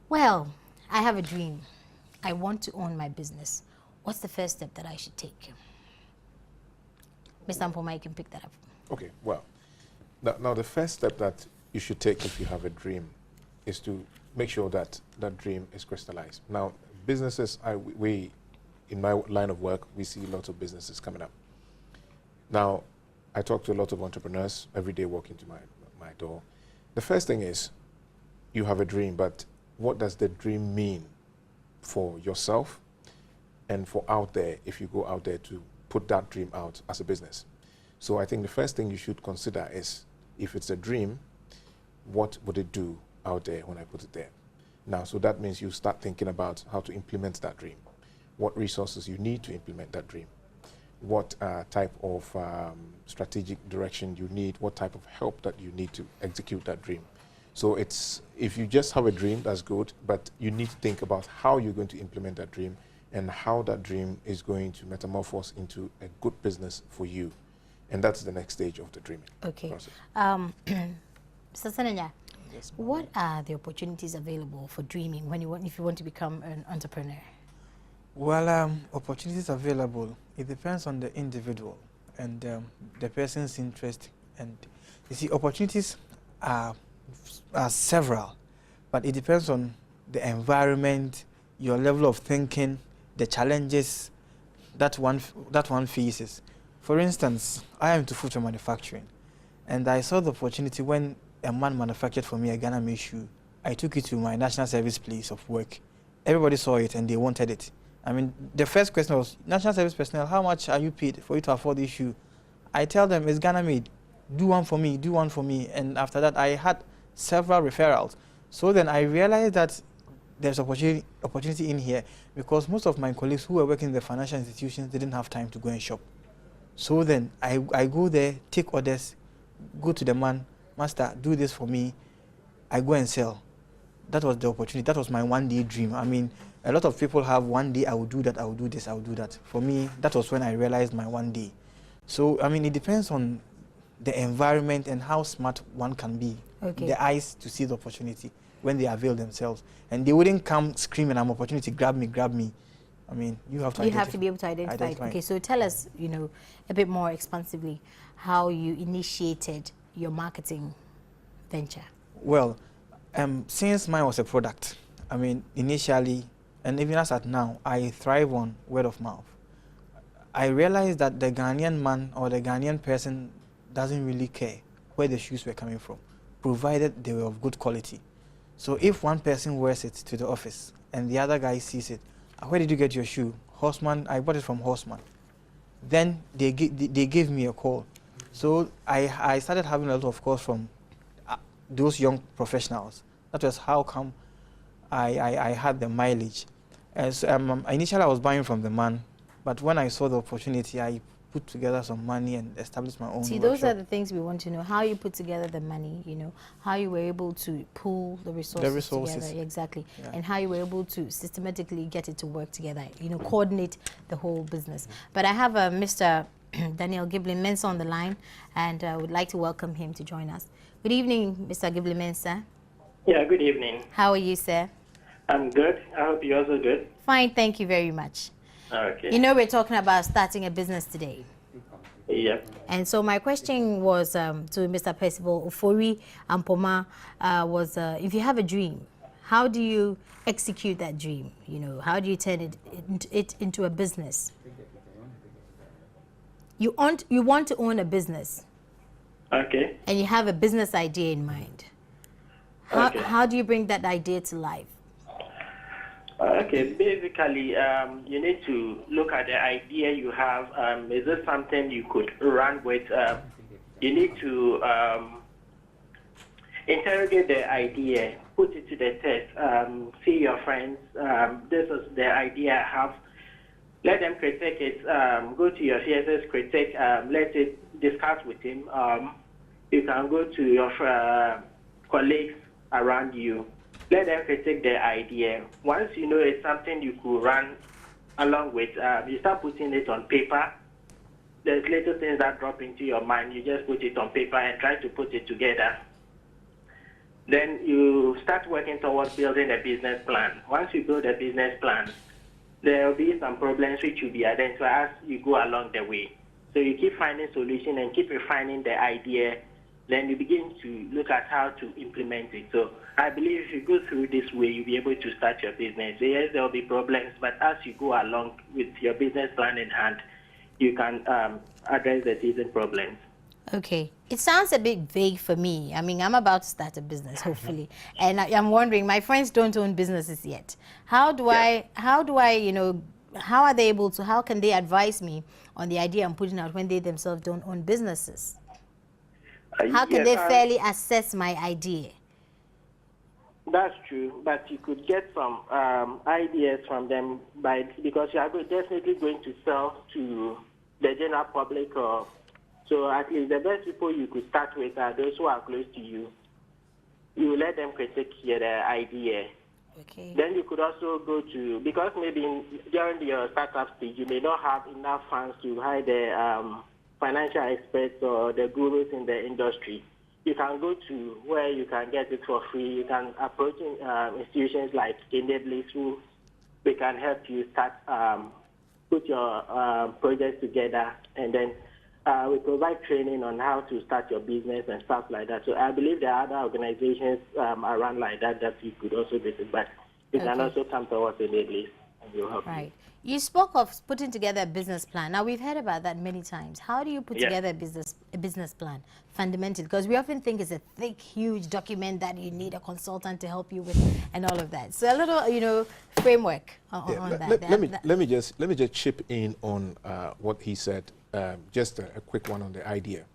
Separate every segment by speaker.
Speaker 1: Well, I have a dream. I want to own my business. What's the first step that I should take? Mr. Mpoma, you can pick that up.
Speaker 2: Okay, well, now the first step that you should take if you have a dream is to make sure that that dream is crystallized. Now, businesses, we in my line of work, we see lots of businesses coming up. Now, I talk to a lot of entrepreneurs every day walking to my door. The first thing is, you have a dream, but what does the dream mean for yourself and for out there, if you go out there to put that dream out as a business? So I think the first thing you should consider is, if it's a dream, what would it do out there when I put it there? Now, so that means you start thinking about how to implement that dream, what resources you need to implement that dream, what type of strategic direction you need, what type of help that you need to execute that dream. So it's, if you just have a dream, that's good, but you need to think about how you're going to implement that dream and how that dream is going to metamorphose into a good business for you. And that's the next stage of the dreaming process.
Speaker 1: Mr. Senenya, yes, what are the opportunities available for dreaming if you want to become an entrepreneur?
Speaker 3: Well, opportunities available, it depends on the individual and the person's interest. And you see, opportunities are several, but it depends on the environment, your level of thinking, the challenges that one faces. For instance, I am into food manufacturing, and I saw the opportunity when a man manufactured for me a Ghana made shoe. I took it to my national service place of work. Everybody saw it and they wanted it. I mean, the first question was, national service personnel, how much are you paid for you to afford this shoe? I tell them, it's Ghana made. Do one for me, do one for me. And after that, I had several referrals. So then I realized that there's opportunity in here, because most of my colleagues who were working in the financial institutions didn't have time to go and shop. So then I go there, take orders, go to the man, master, do this for me. I go and sell. That was the opportunity. That was my one-day dream. I mean, a lot of people have one day, I will do that, I will do this, I will do that. For me, that was when I realized my one day. So, I mean, it depends on the environment and how smart one can be. Okay. The eyes to see the opportunity when they avail themselves. And they wouldn't come screaming, I'm opportunity, grab me, grab me. I mean, you have to
Speaker 1: You have to be able to identify it. Okay, so tell us, a bit more expansively how you initiated your marketing venture.
Speaker 3: Well, since mine was a product, I mean, initially, and even as at now, I thrive on word of mouth. I realized that the Ghanaian man or the Ghanaian person doesn't really care where the shoes were coming from, provided they were of good quality. So if one person wears it to the office and the other guy sees it, where did you get your shoe? Horseman, I bought it from Horseman. Then they gave me a call. So I started having a lot of calls from those young professionals. That was how come I had the mileage. So, initially I was buying from the man, but when I saw the opportunity, I put together some money and established my own workshop.
Speaker 1: Those are the things we want to know. How you put together the money, how you were able to pool the resources together. Exactly. Yeah. And how you were able to systematically get it to work together, coordinate the whole business. But I have Mr. Daniel Giblin-Mensah on the line, and I would like to welcome him to join us. Good evening, Mr. Giblin-Mensah.
Speaker 4: Yeah, good evening.
Speaker 1: How are you, sir?
Speaker 4: I'm good. I hope you're also good.
Speaker 1: Fine, thank you very much.
Speaker 4: Okay.
Speaker 1: We're talking about starting a business today.
Speaker 4: Yep.
Speaker 1: And so my question was to Mr. Percival Ofori Mpoma was, if you have a dream, how do you execute that dream? How do you turn it into a business? You want to own a business.
Speaker 4: Okay.
Speaker 1: And you have a business idea in mind. How do you bring that idea to life?
Speaker 4: Okay, basically, you need to look at the idea you have. Is this something you could run with? You need to interrogate the idea, put it to the test, see your friends. This is the idea I have. Let them critique it. Go to your CSS critic. Let it discuss with him. You can go to your colleagues around you. Let them critique the idea. Once you know it's something you could run along with, you start putting it on paper. There's little things that drop into your mind. You just put it on paper and try to put it together. Then you start working towards building a business plan. Once you build a business plan, there will be some problems which will be identified as you go along the way. So you keep finding solutions and keep refining the idea. Then you begin to look at how to implement it. So I believe if you go through this way, you'll be able to start your business. Yes, there will be problems, but as you go along with your business plan in hand, you can address the teething problems.
Speaker 1: Okay. It sounds a bit vague for me. I mean, I'm about to start a business, hopefully. And I'm wondering, my friends don't own businesses yet. How do I, you know, how are they able to, how can they advise me on the idea I'm putting out when they themselves don't own businesses? How can they fairly assess my idea?
Speaker 4: That's true, but you could get some ideas from them because you are definitely going to sell to the general public. So at least the best people you could start with are those who are close to you. You let them critique the idea.
Speaker 1: Okay.
Speaker 4: Then you could also go to, because maybe during your startup stage, you may not have enough funds to hire the financial experts or the gurus in the industry. You can go to where you can get it for free. You can approach institutions like Enablis who they can help you start, put your projects together, and then we provide training on how to start your business and stuff like that. So I believe there are other organizations around like that that you could also visit, but you can also come towards Enablis and we'll help you.
Speaker 1: You spoke of putting together a business plan. Now, we've heard about that many times. How do you put together a business plan, fundamentally? Because we often think it's a thick, huge document that you need a consultant to help you with and all of that. So a little, you know, framework on that.
Speaker 2: Let me just chip in on what he said. Just a quick one on the idea.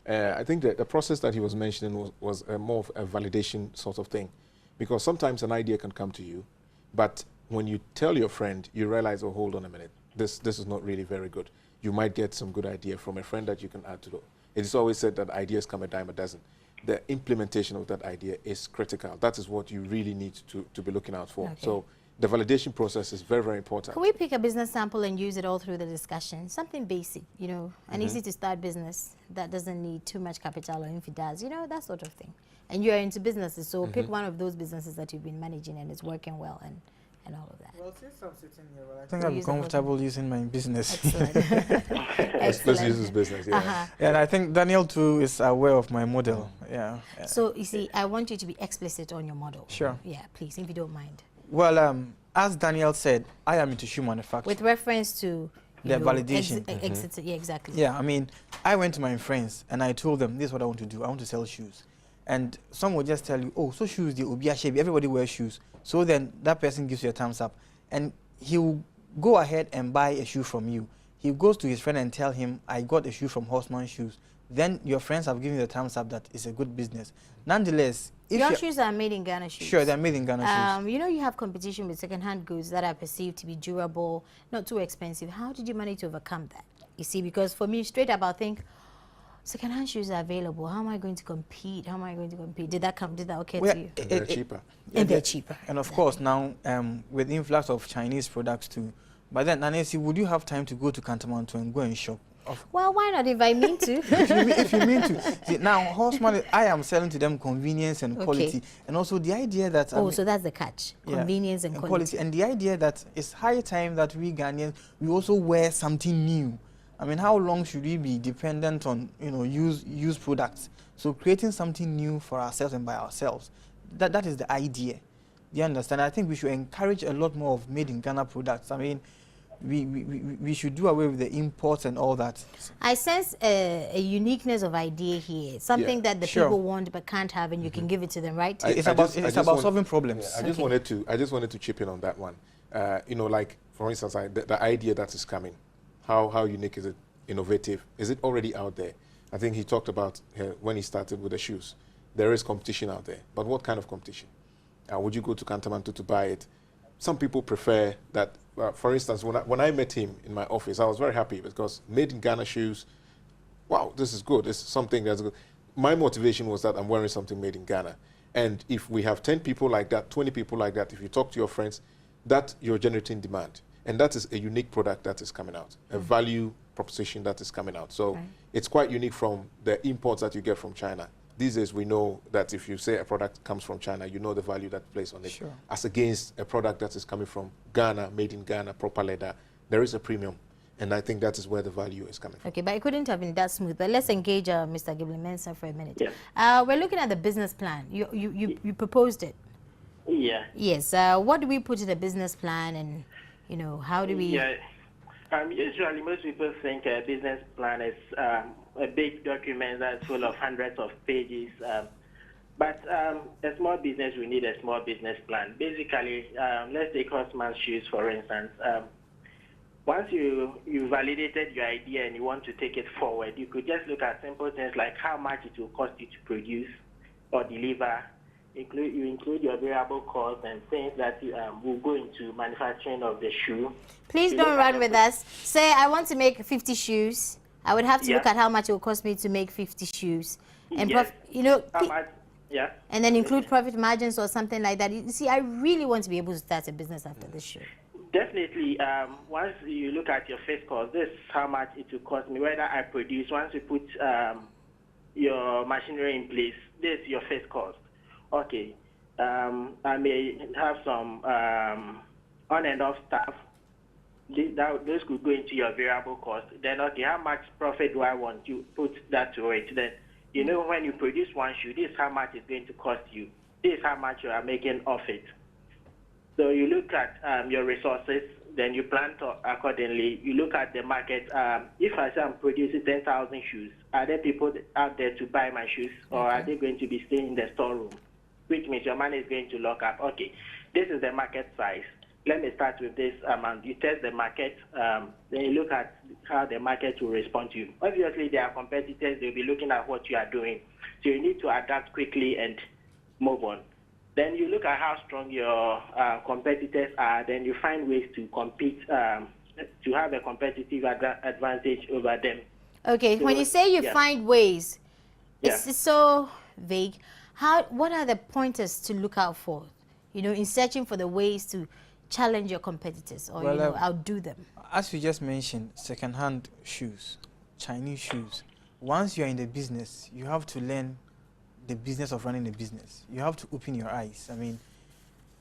Speaker 2: I think that the process that he was mentioning was more of a validation sort of thing. Because sometimes an idea can come to you, but when you tell your friend, you realize, oh, hold on a minute, this is not really very good. You might get some good idea from a friend that you can add to it. It is always said that ideas come a dime a dozen. The implementation of that idea is critical. That is what you really need to be looking out for. So the validation process is very, very important.
Speaker 1: Can we pick a business sample and use it all through the discussion? Something basic, you know, an easy to start business that doesn't need too much capital, or if it does, you know, that sort of thing. And you're into businesses, so pick one of those businesses that you've been managing and it's working well and all of that.
Speaker 3: Well, since I'm sitting here, I think I'm comfortable using my business.
Speaker 1: Excellent.
Speaker 2: Let's use this business, yeah.
Speaker 3: And I think Daniel too is aware of my model.
Speaker 1: So you see, I want you to be explicit on your model.
Speaker 3: Sure.
Speaker 1: Yeah, please, if you don't mind.
Speaker 3: Well, as Daniel said, I am into shoe manufacturing.
Speaker 1: With reference to
Speaker 3: the validation.
Speaker 1: Yeah, exactly.
Speaker 3: Yeah, I mean, I went to my friends and I told them, this is what I want to do. I want to sell shoes. And some will just tell you, oh, so shoes, the Obia shape, everybody wears shoes. So then that person gives you a thumbs up. And he will go ahead and buy a shoe from you. He goes to his friend and tell him, I got a shoe from Horseman Shoes. Then your friends have given you the thumbs up that it's a good business. Nonetheless, if
Speaker 1: your shoes are made in Ghana shoes.
Speaker 3: Sure, they're made in Ghana shoes.
Speaker 1: You know, you have competition with second-hand goods that are perceived to be durable, not too expensive. How did you manage to overcome that? You see, because for me, straight up, I think, second-hand shoes are available. How am I going to compete? How am I going to compete? Did that occur to you?
Speaker 2: They're cheaper.
Speaker 1: And they're cheaper.
Speaker 3: And of course, now with the influx of Chinese products too. But then, Nancy, would you have time to go to Kantamanto and go and shop?
Speaker 1: Well, why not if I mean to?
Speaker 3: if you mean to. See, now, Horseman, I am selling to them convenience and quality. And also the idea that...
Speaker 1: so that's the catch. Convenience and quality.
Speaker 3: And the idea that it's high time that we Ghanaians, we also wear something new. I mean, how long should we be dependent on, you know, used products? So creating something new for ourselves and by ourselves, that is the idea. Do you understand? I think we should encourage a lot more of made in Ghana products. I mean, we should do away with the imports and all that.
Speaker 1: I sense a uniqueness of idea here, something that the people want but can't have, and you can give it to them, right?
Speaker 3: It's about solving problems.
Speaker 2: Yeah, I just wanted to chip in on that one. You know, like for instance, the idea that is coming. How unique is it? Innovative? Is it already out there? I think he talked about when he started with the shoes. There is competition out there, but what kind of competition? Would you go to Kantamanto to buy it? Some people prefer that. For instance, when I met him in my office, I was very happy because made in Ghana shoes. Wow, this is good. This is something that's good. My motivation was that I'm wearing something made in Ghana, and if we have 10 people like that, 20 people like that, if you talk to your friends, that you're generating demand. And that is a unique product that is coming out, a value proposition that is coming out. So it's quite unique from the imports that you get from China. these days we know that if you say a product comes from China, you know the value that placed on it.
Speaker 3: Sure.
Speaker 2: As against a product that is coming from Ghana, made in Ghana, proper leather, there is a premium. And I think that is where the value is coming from.
Speaker 1: Okay, but it couldn't have been that smooth. But let's engage Mr. Gibson for a minute.
Speaker 4: Yeah.
Speaker 1: We're looking at the business plan. You proposed it.
Speaker 4: Yeah.
Speaker 1: Yes. What do we put in the business plan, and you know, how do we?
Speaker 4: Yeah. Usually, most people think a business plan is a big document that's full of hundreds of pages. But a small business will need a small business plan. Basically, let's take Horseman's shoes, for instance. Once you validated your idea and you want to take it forward, you could just look at simple things like how much it will cost you to produce or deliver. You include your variable costs and things that will go into manufacturing of the shoe.
Speaker 1: Please don't run with us. Say I want to make 50 shoes. I would have to look at how much it will cost me to make 50 shoes. And you know,
Speaker 4: yeah.
Speaker 1: And then include profit margins or something like that. You see, I really want to be able to start a business after this show.
Speaker 4: Definitely. Once you look at your fixed cost, this is how much it will cost me. Whether I produce, once you put your machinery in place, this is your fixed cost. Okay. I may have some on and off staff. Those could go into your variable cost. Then, okay, how much profit do I want? You put that to it. Then, you know, when you produce one shoe, this is how much it's going to cost you. This is how much you are making off it. So you look at your resources, then you plan accordingly. You look at the market. If I say I'm producing 10,000 shoes, are there people out there to buy my shoes, or are they going to be staying in the storeroom? Which means your money is going to lock up. Okay, this is the market size. Let me start with this amount. You test the market, then you look at how the market will respond to you. Obviously, there are competitors. They'll be looking at what you are doing. So you need to adapt quickly and move on. Then you look at how strong your competitors are. Then you find ways to compete, to have a competitive advantage over them.
Speaker 1: Okay, so when you say you find ways, it's so vague. What are the pointers to look out for, you know, in searching for the ways to challenge your competitors or, you know, outdo them?
Speaker 3: As you just mentioned, second-hand shoes, Chinese shoes. Once you're in the business, you have to learn the business of running a business. You have to open your eyes. I mean,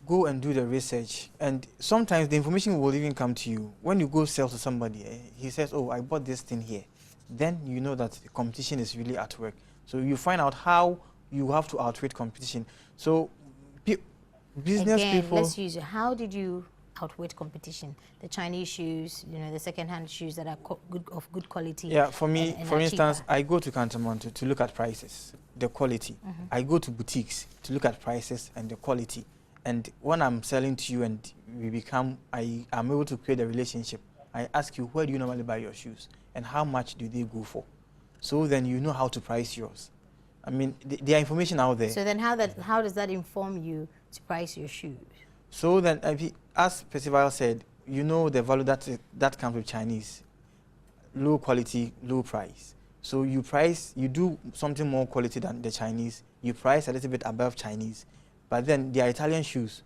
Speaker 3: go and do the research. And sometimes the information will even come to you. When you go sell to somebody, he says, oh, I bought this thing here. Then you know that the competition is really at work. So you find out how you have to outwit competition. So business people...
Speaker 1: let's use it. How did you outwit competition? The Chinese shoes, you know, the second-hand shoes that are of good quality.
Speaker 3: Yeah, for me,
Speaker 1: and
Speaker 3: for instance,
Speaker 1: cheaper.
Speaker 3: I go to Cantonment to look at prices, the quality. I go to boutiques to look at prices and the quality. And when I'm selling to you and I'm able to create a relationship, I ask you, where do you normally buy your shoes? And how much do they go for? So then you know how to price yours. I mean, there are information out there.
Speaker 1: So then how does that inform you to price your shoes?
Speaker 3: So then, as Percival said, you know the value that comes with Chinese. Low quality, low price. So you do something more quality than the Chinese. You price a little bit above Chinese. But then there are Italian shoes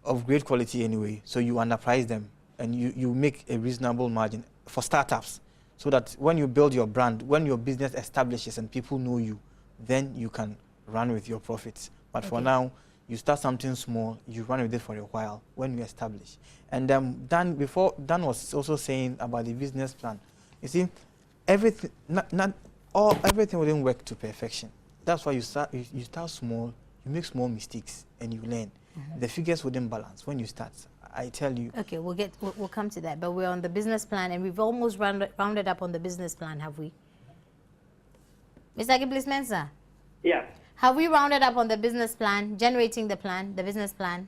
Speaker 3: of great quality anyway. So you underprice them and you make a reasonable margin for startups. So that when you build your brand, when your business establishes and people know you, then you can run with your profits. But for now, you start something small, you run with it for a while when you establish. And Dan was also saying about the business plan. You see, everything wouldn't work to perfection. That's why you start small, you make small mistakes, and you learn. The figures wouldn't balance when you start. I tell you.
Speaker 1: Okay, we'll come to that. But we're on the business plan, and we've almost rounded up on the business plan, have we? Mr. Gibson?
Speaker 4: Yeah.
Speaker 1: Have we rounded up on the business plan, generating the business plan?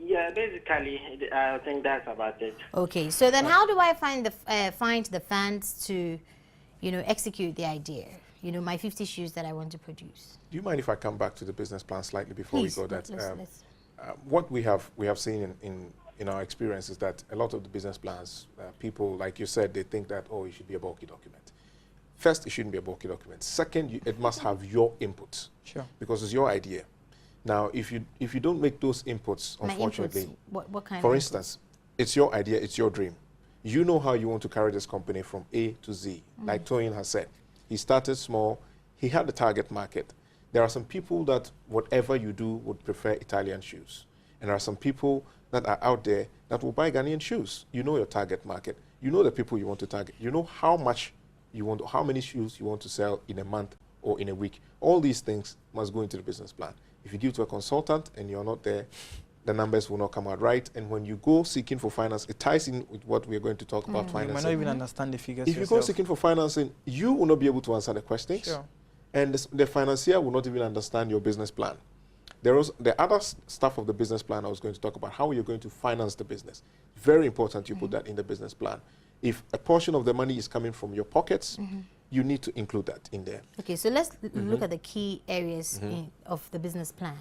Speaker 4: Yeah, basically, I think that's about it.
Speaker 1: Okay, so then how do I find the funds to, you know, execute the idea? You know, my 50 shoes that I want to produce.
Speaker 2: Do you mind if I come back to the business plan slightly before
Speaker 1: Please,
Speaker 2: we go? That
Speaker 1: let's.
Speaker 2: What we have seen in our experience is that a lot of the business plans, people, like you said, they think that, oh, it should be a bulky document. First, it shouldn't be a bulky document. Second, it must have your input.
Speaker 3: Sure. Because
Speaker 2: it's your idea. Now, if you don't make those inputs, unfortunately,
Speaker 1: what kind
Speaker 2: for
Speaker 1: of
Speaker 2: instance, it's your idea, it's your dream. You know how you want to carry this company from A to Z. Like Toyin has said, he started small, he had the target market. There are some people that whatever you do would prefer Italian shoes. And there are some people that are out there that will buy Ghanaian shoes. You know your target market. You know the people you want to target. You know how much you want, how many shoes you want to sell in a month or in a week. All these things must go into the business plan. If you give to a consultant and you're not there, the numbers will not come out right. And when you go seeking for finance, it ties in with what we're going to talk about financing.
Speaker 3: You might not even understand the figures
Speaker 2: If you go seeking for financing, you will not be able to answer the questions.
Speaker 3: Sure.
Speaker 2: And the financier will not even understand your business plan. There was the other stuff of the business plan I was going to talk about, how you're going to finance the business. Very important you put that in the business plan. If a portion of the money is coming from your pockets, you need to include that in there.
Speaker 1: Okay, so let's look at the key areas of the business plan.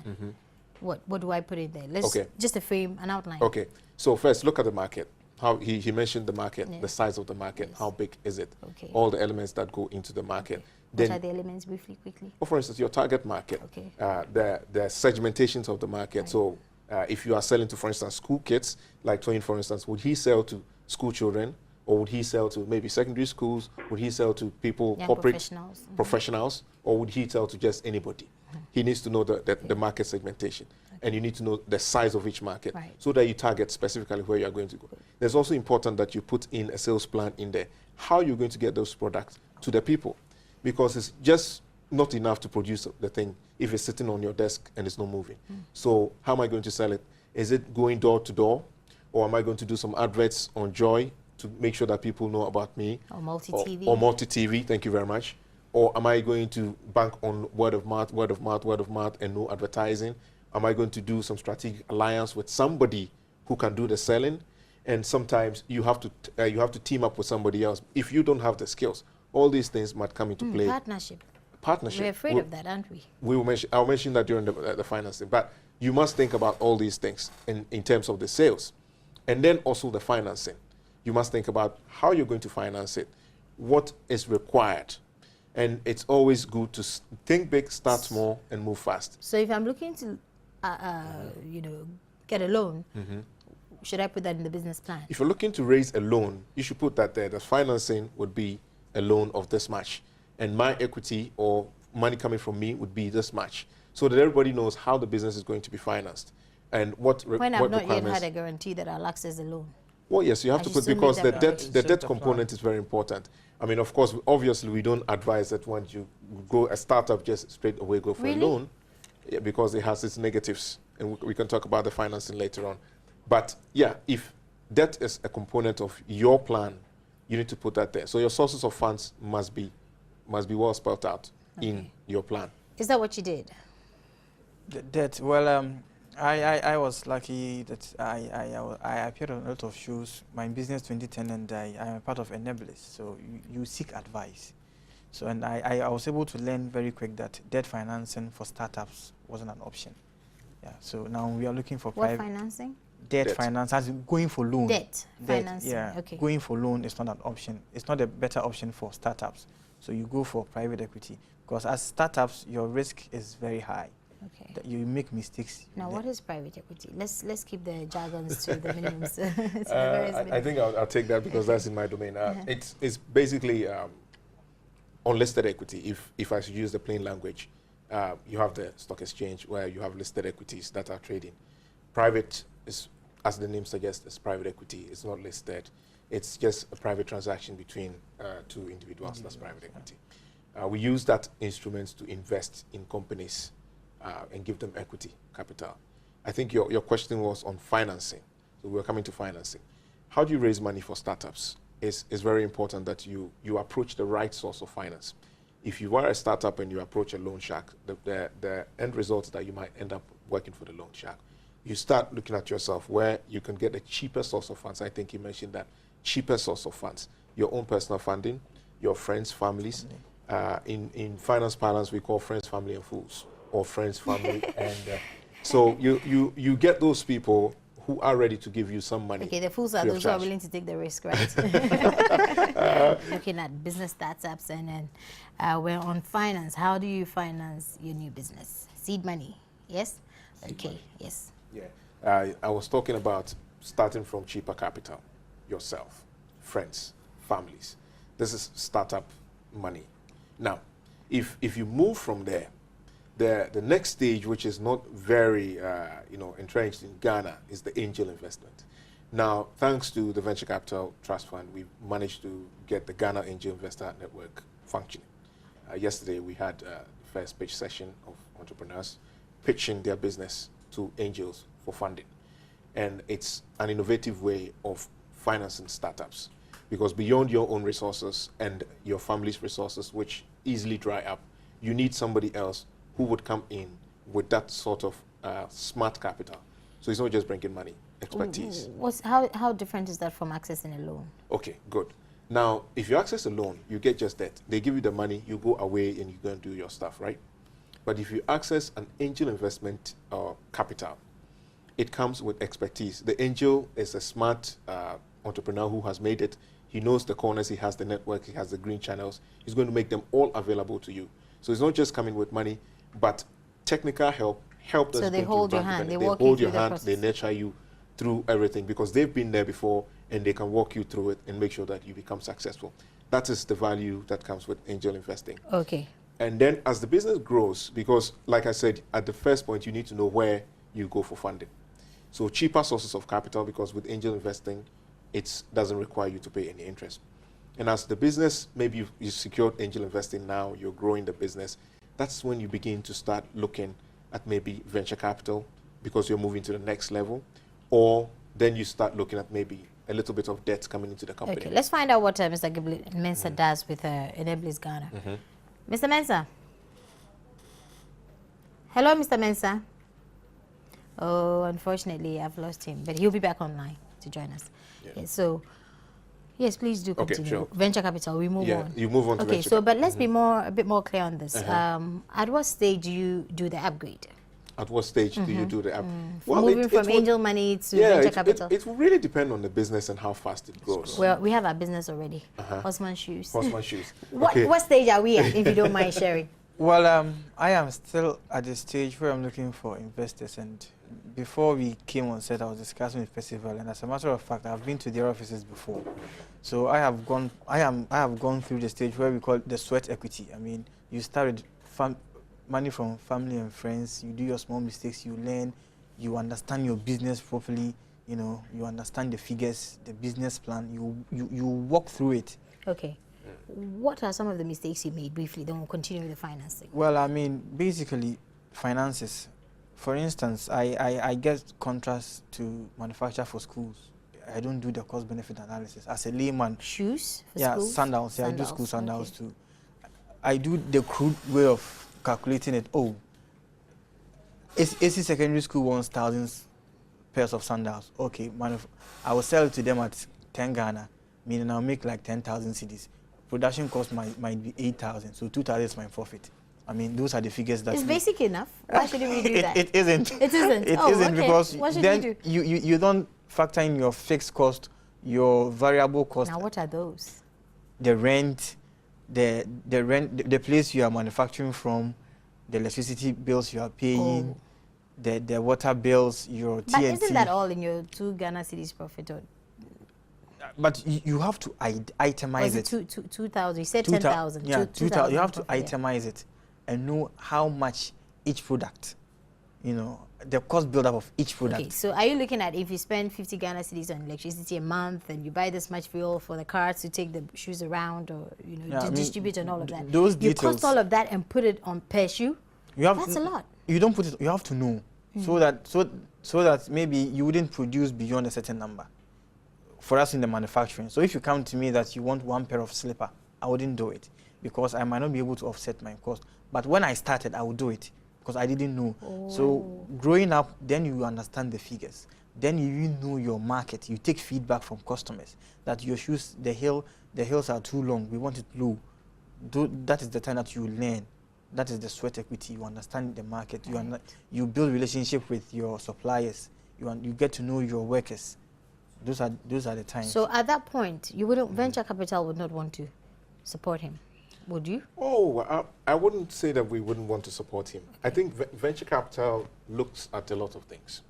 Speaker 1: What do I put in there? Let's just a frame, an outline.
Speaker 2: Okay, so first look at the market. How he mentioned the market, the size of the market, how big is it?
Speaker 1: Okay.
Speaker 2: All the elements that go into the market.
Speaker 1: What are the elements briefly, quickly?
Speaker 2: For instance, your target market,
Speaker 1: Okay.
Speaker 2: the segmentations of the market.
Speaker 1: Right.
Speaker 2: So if you are selling to, for instance, school kids, like Twain, for instance, would he sell to school children, or would he sell to maybe secondary schools? Would he sell to people,
Speaker 1: Young
Speaker 2: corporate
Speaker 1: professionals.
Speaker 2: professionals, or would he sell to just anybody? He needs to know the market segmentation, and you need to know the size of each market,
Speaker 1: Right.
Speaker 2: so that you target specifically where you are going to go. There's also important that you put in a sales plan in there, how you're going to get those products to the people, because it's just not enough to produce the thing if it's sitting on your desk and it's not moving. So how am I going to sell it? Is it going door to door, or am I going to do some adverts on Joy to make sure that people know about me?
Speaker 1: Or multi-TV.
Speaker 2: Or multi-TV, thank you very much. Or am I going to bank on word of mouth, and no advertising? Am I going to do some strategic alliance with somebody who can do the selling? And sometimes you have to team up with somebody else if you don't have the skills. All these things might come into play.
Speaker 1: Partnership.
Speaker 2: Partnership.
Speaker 1: We're afraid of that, aren't we?
Speaker 2: I'll mention that during the financing. But you must think about all these things in terms of the sales. And then also the financing. You must think about how you're going to finance it, what is required. And it's always good to think big, start small, and move fast.
Speaker 1: So if I'm looking to, get a loan, should I put that in the business plan?
Speaker 2: If you're looking to raise a loan, you should put that there. The financing would be a loan of this much, and my equity or money coming from me would be this much, so that everybody knows how the business is going to be financed and what
Speaker 1: when I've not yet had a guarantee that I'll access a loan.
Speaker 2: Well, yes, you have to put, because the debt component is very important. I mean, of course, obviously, we don't advise that once you go a startup, just straight away go for a loan, because it has its negatives, and we can talk about the financing later on. But yeah, if debt is a component of your plan, you need to put that there. So your sources of funds must be well spelled out in your plan.
Speaker 1: Is that what you did?
Speaker 3: Debt. Well, I was lucky that I appeared on a lot of shows. My business 2010, and I am a part of Enablers. So you seek advice. So and I was able to learn very quick that debt financing for startups wasn't an option. Yeah. So now we are looking for
Speaker 1: what financing?
Speaker 3: Debt finance, as in going for loan.
Speaker 1: Debt financing.
Speaker 3: Yeah.
Speaker 1: Okay.
Speaker 3: Going for loan is not an option. It's not a better option for startups. So you go for private equity, because as startups your risk is very high.
Speaker 1: Okay.
Speaker 3: That you make mistakes.
Speaker 1: Now, what is private equity? Let's keep the jargons to the minimums.
Speaker 2: I think I'll take that, because that's in my domain. It's basically unlisted equity. If I should use the plain language, you have the stock exchange where you have listed equities that are trading. Private is, as the name suggests, is private equity. It's not listed. It's just a private transaction between two individuals. That's private equity. We use that instrument to invest in companies and give them equity capital. I think your question was on financing. So we're coming to financing. How do you raise money for startups? It's very important that you approach the right source of finance. If you are a startup and you approach a loan shark, the end result is that you might end up working for the loan shark. You start looking at yourself where you can get the cheapest source of funds. I think you mentioned that cheapest source of funds. Your own personal funding, your friends, families. In finance parlance, we call friends, family, and fools, or friends, family, and so you get those people who are ready to give you some money.
Speaker 1: Okay, the fools are those who are willing to take the risk, right? Looking at business startups, and then we're on finance. How do you finance your new business? Seed money, yes? Okay, yes.
Speaker 2: Yeah, I was talking about starting from cheaper capital, yourself, friends, families. This is startup money. Now, If you move from there, the next stage, which is not very entrenched in Ghana, is the angel investment. Now, thanks to the Venture Capital Trust Fund, we've managed to get the Ghana Angel Investor Network functioning. Yesterday, we had the first pitch session of entrepreneurs pitching their business to angels for funding. And it's an innovative way of financing startups, because beyond your own resources and your family's resources, which easily dry up, you need somebody else who would come in with that sort of smart capital. So it's not just bringing money, expertise.
Speaker 1: How different is that from accessing a loan?
Speaker 2: Okay, good. Now, if you access a loan, you get just that. They give you the money, you go away and you go and do your stuff, right? But if you access an angel investment capital, it comes with expertise. The angel is a smart entrepreneur who has made it. He knows the corners, he has the network, he has the green channels. He's going to make them all available to you. So it's not just coming with money, but technical help that
Speaker 1: so they hold your hand, they
Speaker 2: hold your hand, they nurture you through everything, because they've been there before and they can walk you through it and make sure that you become successful. That is the value that comes with angel investing.
Speaker 1: Okay.
Speaker 2: And then as the business grows, because like I said, at the first point, you need to know where you go for funding. So cheaper sources of capital, because with angel investing, it doesn't require you to pay any interest. And as the business, maybe you secured angel investing now, you're growing the business, that's when you begin to start looking at maybe venture capital, because you're moving to the next level, or then you start looking at maybe a little bit of debt coming into the company.
Speaker 1: Okay, let's find out what Mr. Mensah does with Enablers Ghana. Mr. Mensah. Hello, Mr. Mensah. Oh, unfortunately, I've lost him, but he'll be back online to join us. Yeah. Okay, so, yes, please do continue. Okay, sure. Venture capital, we move on.
Speaker 2: You move on to
Speaker 1: venture capital. But let's be a bit more clear on this. At what stage do you do the upgrade?
Speaker 2: At what stage do you do the upgrade?
Speaker 1: Well, moving from angel money to venture capital?
Speaker 2: It will really depend on the business and how fast it grows.
Speaker 1: Well, we have our business already. Horseman Shoes.
Speaker 2: Horseman Shoes.
Speaker 1: What stage are we at, if you don't mind sharing?
Speaker 3: Well, I am still at the stage where I'm looking for investors, and before we came on set, I was discussing with Percival, and as a matter of fact, I've been to their offices before. So I have gone through the stage where we call the sweat equity. I mean, you start with money from family and friends, you do your small mistakes, you learn, you understand your business properly, you understand the figures, the business plan, you walk through it.
Speaker 1: Okay. What are some of the mistakes you made briefly? Then we'll continue with the financing.
Speaker 3: Well, I mean, basically, finances. For instance, I get contracts to manufacture for schools. I don't do the cost-benefit analysis. As a layman.
Speaker 1: Shoes for
Speaker 3: schools? Sandals. Yeah, I do school sandals too. I do the crude way of calculating it. Oh, AC Secondary School wants 1,000 pairs of sandals. Okay, I will sell it to them at 10 Ghana, meaning I'll make like 10,000 cedis. Production cost might be 8,000, so 2,000 is my profit. I mean, those are the figures that...
Speaker 1: It's basic enough. Why shouldn't we do that?
Speaker 3: It isn't.
Speaker 1: It isn't?
Speaker 3: It isn't, because then you don't factor in your fixed cost, your variable cost.
Speaker 1: Now, what are those?
Speaker 3: The rent, the place you are manufacturing from, the electricity bills you are paying, the water bills, your TNT.
Speaker 1: But isn't that all in your 2 Ghana cedis profit?
Speaker 3: But you have to itemize it.
Speaker 1: 2,000. You said 10,000.
Speaker 3: Yeah, 2,000. You have to itemize it and know how much each product, the cost buildup of each product.
Speaker 1: Okay, so are you looking at if you spend 50 Ghana cedis on electricity a month and you buy this much fuel for the cars to take the shoes around, or distribute and all of that?
Speaker 3: Those
Speaker 1: you
Speaker 3: details,
Speaker 1: cost all of that and put it on per shoe. That's a lot.
Speaker 3: You don't put it. You have to know so that maybe you wouldn't produce beyond a certain number. For us in the manufacturing. So if you come to me that you want 1 pair of slipper, I wouldn't do it because I might not be able to offset my cost. But when I started, I would do it because I didn't know. So growing up, then you understand the figures. Then you know your market. You take feedback from customers that your shoes, the heels are too long. We want it low. That is the time that you learn. That is the sweat equity. You understand the market. You build relationship with your suppliers. You get to know your workers. Those are the times.
Speaker 1: So at that point, you wouldn't venture capital would not want to support him, would you?
Speaker 2: Oh, I wouldn't say that we wouldn't want to support him. I think venture capital looks at a lot of things,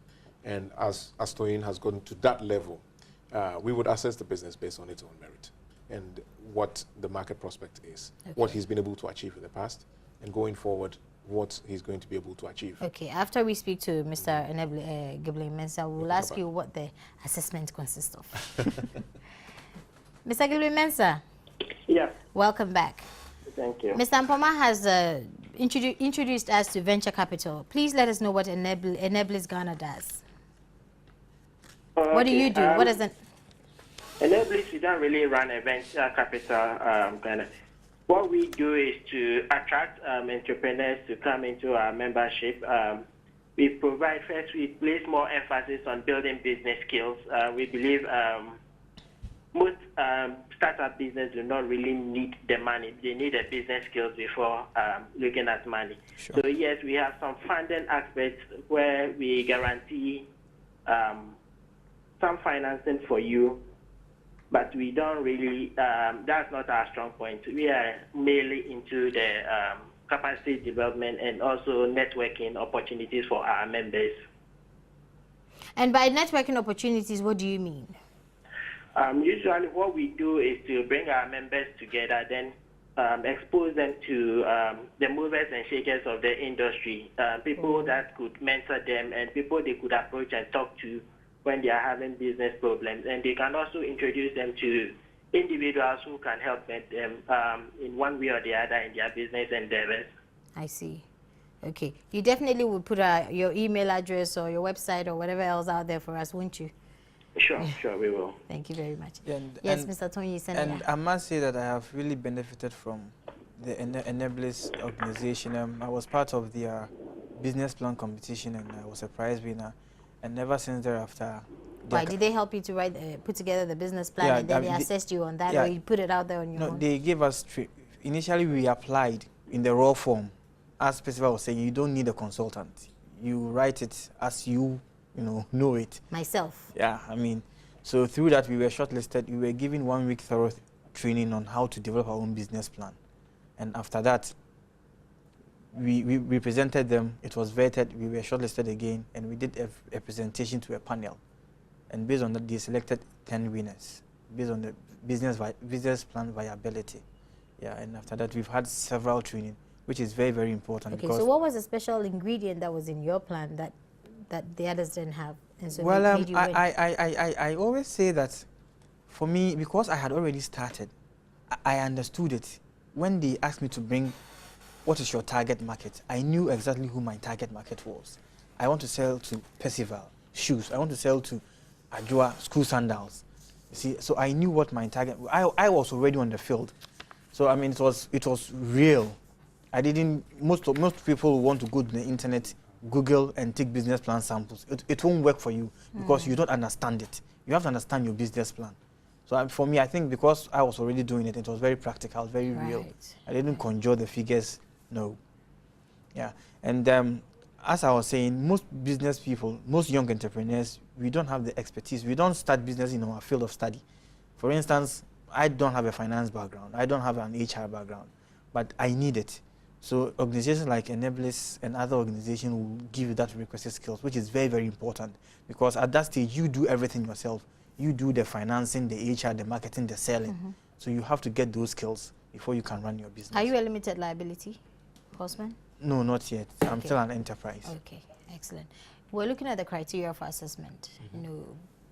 Speaker 2: and as Toyin has gotten to that level, we would assess the business based on its own merit. and what the market prospect is, what he's been able to achieve in the past, and going forward, what he's going to be able to achieve.
Speaker 1: Okay, after we speak to Mr. Gibling Mensah, we'll ask you what the assessment consists of. Mr. Gibling Mensah.
Speaker 4: Yeah.
Speaker 1: Welcome back.
Speaker 4: Thank you.
Speaker 1: Mr. Ampoma has introduced us to venture capital. Please let us know what Enablers Ghana does. What do you do? What does it?
Speaker 4: Enablers, we don't really run a venture capital Ghana. What we do is to attract entrepreneurs to come into our membership. We provide, first, we place more emphasis on building business skills. We believe most startup business do not really need the money. They need the business skills before looking at money.
Speaker 3: Sure.
Speaker 4: So yes, we have some funding aspects where we guarantee some financing for you, but we don't really, that's not our strong point. We are mainly into the capacity development and also networking opportunities for our members.
Speaker 1: And by networking opportunities, what do you mean?
Speaker 4: Usually what we do is to bring our members together, then expose them to the movers and shakers of the industry, people that could mentor them and people they could approach and talk to when they are having business problems. And they can also introduce them to individuals who can help them in one way or the other in their business endeavors.
Speaker 1: I see. Okay. You definitely will put your email address or your website or whatever else out there for us, won't you?
Speaker 4: Sure, sure, we will.
Speaker 1: Thank you very much.
Speaker 3: And,
Speaker 1: yes, Mr. Tony.
Speaker 3: And I must say that I have really benefited from the Enablers organization. I was part of their business plan competition and I was a prize winner. And ever since thereafter...
Speaker 1: Why, did they help you to put together the business plan and then they assessed you on that, or you put it out there on your own?
Speaker 3: No, they gave us... Initially, we applied in the raw form. As Percival was saying, you don't need a consultant. You write it as you know it.
Speaker 1: Myself.
Speaker 3: Yeah, I mean, so through that we were shortlisted. We were given 1 week thorough training on how to develop our own business plan. And after that, we presented them. It was vetted. We were shortlisted again, and we did a presentation to a panel. And based on that, they selected 10 winners based on the business plan viability. Yeah, and after that, we've had several training, which is very, very important.
Speaker 1: Okay, so what was the special ingredient that was in your plan that the others didn't have? And so
Speaker 3: well, I always say that for me, because I had already started, I understood it. When they asked me to bring, what is your target market? I knew exactly who my target market was. I want to sell to Percival shoes. I want to sell to Adjoa school sandals. You see, so I knew what my target. I was already on the field, so I mean it was real. I didn't. Most people want to go to the internet, Google and take business plan samples. It won't work for you because you don't understand it. You have to understand your business plan. So for me, I think because I was already doing it, it was very practical, very real. I didn't conjure the figures, no. Yeah, and as I was saying, most business people, most young entrepreneurs, we don't have the expertise. We don't start business in our field of study. For instance, I don't have a finance background. I don't have an HR background, but I need it. So organizations like Enablers and other organizations will give you that requisite skills, which is very, very important because at that stage, you do everything yourself. You do the financing, the HR, the marketing, the selling. So you have to get those skills before you can run your business.
Speaker 1: Are you a limited liability, Postman?
Speaker 3: No, not yet. I'm still an enterprise.
Speaker 1: Okay, excellent. We're looking at the criteria for assessment.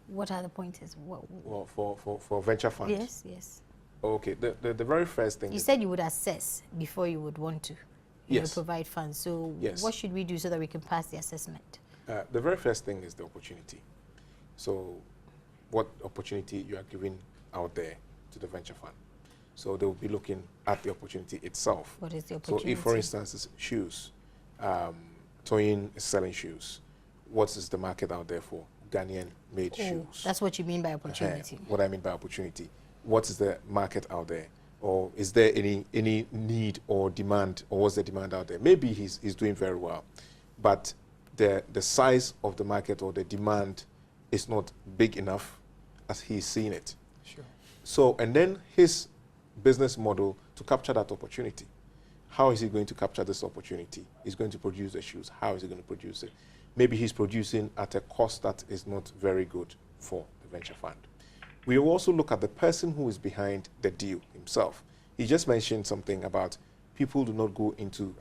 Speaker 1: What are the pointers?
Speaker 2: Well, for venture funds?
Speaker 1: Yes.
Speaker 2: Okay, the very first thing...
Speaker 1: You said you would assess before you would want to provide funds. So what should we do so that we can pass the assessment?
Speaker 2: The very first thing is the opportunity. So what opportunity you are giving out there to the venture fund. So they will be looking at the opportunity itself.
Speaker 1: What is the opportunity?
Speaker 2: So if, for instance, it's shoes, Toyin is selling shoes. What is the market out there for Ghanaian-made shoes?
Speaker 1: That's what you mean by opportunity.
Speaker 2: What I mean by opportunity. What is the market out there? Or is there any need or demand, or what's the demand out there? Maybe he's doing very well, but the size of the market or the demand is not big enough as he's seeing it.
Speaker 3: Sure.
Speaker 2: So, and then his business model to capture that opportunity. How is he going to capture this opportunity? He's going to produce the shoes. How is he going to produce it? Maybe he's producing at a cost that is not very good for the venture fund. We will also look at the person who is behind the deal himself. He just mentioned something about people do not go into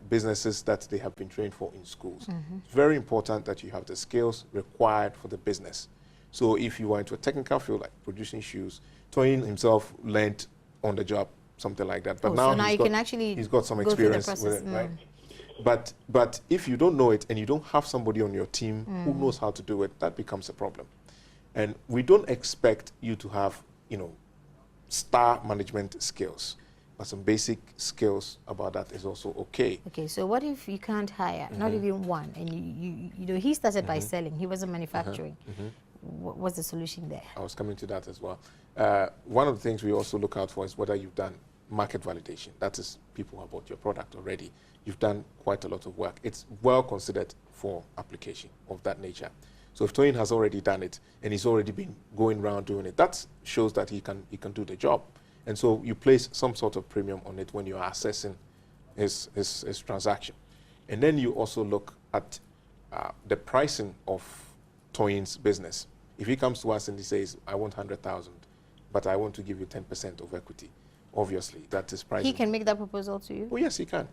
Speaker 2: businesses that they have been trained for in schools. It's very important that you have the skills required for the business. So if you are into a technical field like producing shoes, Toyin himself learned on the job, something like that. But now,
Speaker 1: so he's got some
Speaker 2: experience with it, right? But if you don't know it and you don't have somebody on your team who knows how to do it, that becomes a problem. And we don't expect you to have, star management skills. But some basic skills about that is also okay.
Speaker 1: Okay, so what if you can't hire, not even one, and he started by selling, he wasn't manufacturing. What's the solution there?
Speaker 2: I was coming to that as well. One of the things we also look out for is whether you've done market validation. That is, people who have bought your product already. You've done quite a lot of work. It's well considered for application of that nature. So if Toyin has already done it and he's already been going around doing it, that shows that he can do the job. And so you place some sort of premium on it when you are assessing his transaction. And then you also look at the pricing of Toyin's business. If he comes to us and he says, I want 100,000, but I want to give you 10% of equity, obviously that is pricing.
Speaker 1: He can make that proposal to you?
Speaker 2: Oh, yes, he can.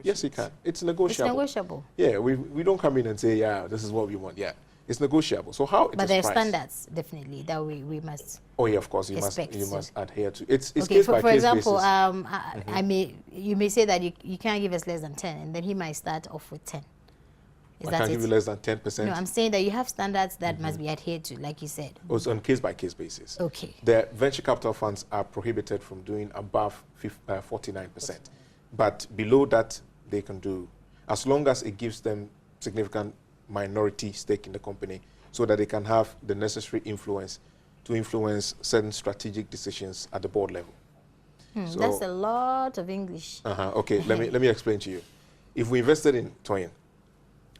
Speaker 2: Yes, he can. It's negotiable.
Speaker 1: It's negotiable.
Speaker 2: Yeah, we don't come in and say, yeah, this is what we want. Yeah, it's negotiable. So how it
Speaker 1: but
Speaker 2: is
Speaker 1: there are
Speaker 2: priced,
Speaker 1: standards, definitely, that we must.
Speaker 2: Oh yeah, of course, you must adhere to. It's
Speaker 1: okay,
Speaker 2: case by
Speaker 1: for
Speaker 2: case
Speaker 1: example,
Speaker 2: basis.
Speaker 1: You may say that you can't give us less than 10, and then he might start off with 10.
Speaker 2: I can't give you less than 10%.
Speaker 1: No, I'm saying that you have standards that must be adhered to, like you said.
Speaker 2: Oh, it's on case by case basis.
Speaker 1: Okay.
Speaker 2: The venture capital funds are prohibited from doing above 49%, but below that they can do, as long as it gives them significant minority stake in the company, so that they can have the necessary influence to influence certain strategic decisions at the board level.
Speaker 1: So, that's a lot of English.
Speaker 2: Okay, let me explain to you. If we invested in Toyin,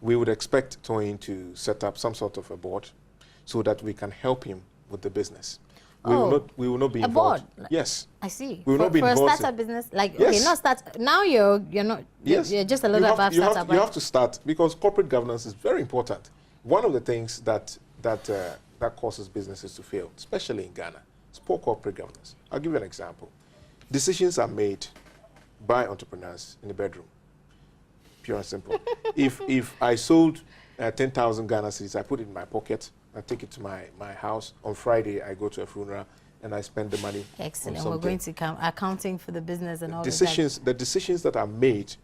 Speaker 2: we would expect Toyin to set up some sort of a board so that we can help him with the business. We will not be involved.
Speaker 1: A board?
Speaker 2: Yes.
Speaker 1: I see.
Speaker 2: We will not be involved.
Speaker 1: For a startup business? Like,
Speaker 2: yes.
Speaker 1: Okay, not start. Now you're not,
Speaker 2: yes.
Speaker 1: You're just a little above startup.
Speaker 2: You have to start, because corporate governance is very important. One of the things that causes businesses to fail, especially in Ghana, is poor corporate governance. I'll give you an example. Decisions are made by entrepreneurs in the bedroom. Pure and simple. if I sold 10,000 Ghana cedis, I put it in my pocket, I take it to my house. On Friday, I go to a funeral and I spend the money.
Speaker 1: Excellent. We're going to come accounting for the business and all
Speaker 2: the decisions that are made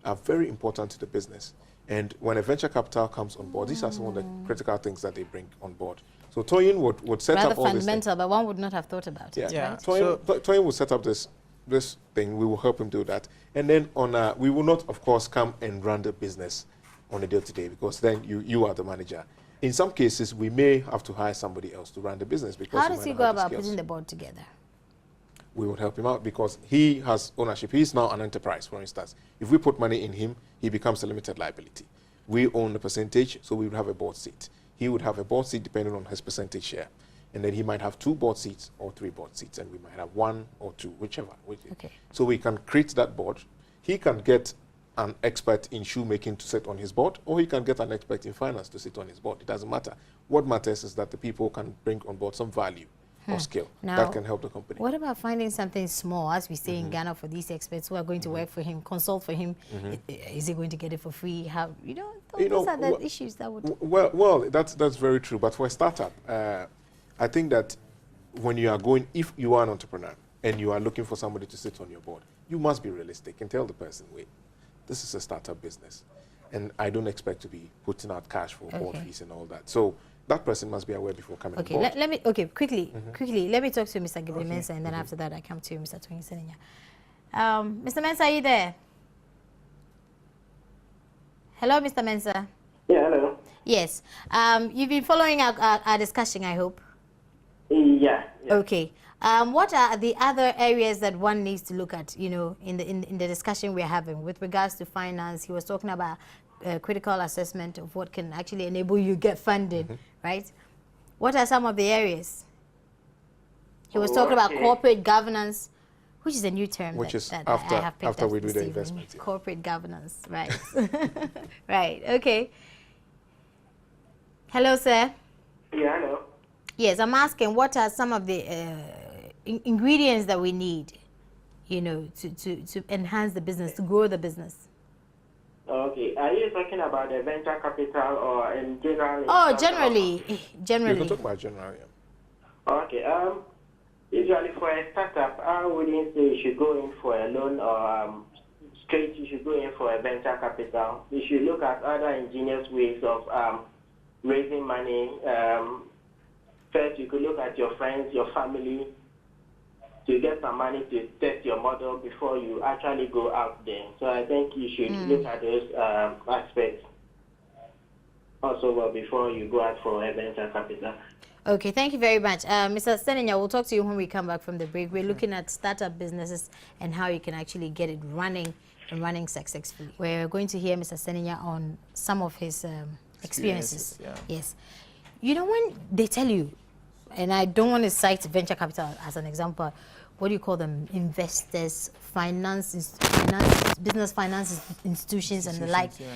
Speaker 2: are very important to the business. And when a venture capital comes on board, these are some of the critical things that they bring on board. So Toyin would set up all this. Rather
Speaker 1: fundamental, but one would not have thought about it.
Speaker 2: Yeah. Right? Toyin will set up this thing. We will help him do that. And then we will not, of course, come and run the business on a day-to-day, because then you are the manager. In some cases, we may have to hire somebody else to run the business. Because
Speaker 1: how does he go about putting the board together?
Speaker 2: We would help him out because he has ownership. He's now an enterprise, for instance. If we put money in him, he becomes a limited liability. We own a percentage, so we would have a board seat. He would have a board seat depending on his percentage share. And then he might have 2 board seats or 3 board seats, and we might have 1 or 2, whichever.
Speaker 1: Okay.
Speaker 2: So we can create that board. He can get an expert in shoemaking to sit on his board, or he can get an expert in finance to sit on his board. It doesn't matter. What matters is that the people can bring on board some value or skill that can help the company.
Speaker 1: What about finding something small, as we say in Ghana, for these experts who are going to work for him, consult for him? Is he going to get it for free? How those are the issues that would.
Speaker 2: Well, that's very true. But for a startup, I think that when you are going, if you are an entrepreneur and you are looking for somebody to sit on your board, you must be realistic and tell the person, wait, this is a startup business, and I don't expect to be putting out cash for board fees and all that. So that person must be aware before coming on board.
Speaker 1: Let me quickly, let me talk to Mr. Gibby Mensah, and then after that I come to you, Mr. Toyin Senior. Mr. Mensah, are you there? Hello, Mr. Mensah.
Speaker 4: Yeah, hello.
Speaker 1: Yes. You've been following our discussion, I hope.
Speaker 4: Yeah.
Speaker 1: Okay. What are the other areas that one needs to look at, in the discussion we're having with regards to finance? He was talking about critical assessment of what can actually enable you get funding, right? What are some of the areas? He was talking about corporate governance, which is a new term that I have picked
Speaker 2: after
Speaker 1: up
Speaker 2: we do
Speaker 1: this
Speaker 2: the
Speaker 1: evening.
Speaker 2: investment. Yeah.
Speaker 1: Corporate governance, right? Right. Okay. Hello, sir.
Speaker 4: Yeah, hello.
Speaker 1: Yes, I'm asking what are some of the ingredients that we need, you know, to enhance the business, to grow the business.
Speaker 4: Okay. Are you talking about the venture capital or in general?
Speaker 1: Oh, generally.
Speaker 2: You
Speaker 1: Generally.
Speaker 2: can talk about general, yeah.
Speaker 4: Okay. Usually for a startup, I wouldn't say you should go in for a loan or straight you should go in for a venture capital. You should look at other ingenious ways of raising money. First, you could look at your friends, your family, to get some money to test your model before you actually go out there. So I think you should look at those aspects also before you go out for a venture capital.
Speaker 1: Okay, thank you very much. Mr. Senenya, we'll talk to you when we come back from the break. We're looking at startup businesses and how you can actually get it running and running successfully. We're going to hear Mr. Senenya on some of his experiences.
Speaker 3: Yeah.
Speaker 1: Yes. You know, when they tell you, and I don't want to cite venture capital as an example, what do you call them? Investors, business finance institutions and the like. Yeah.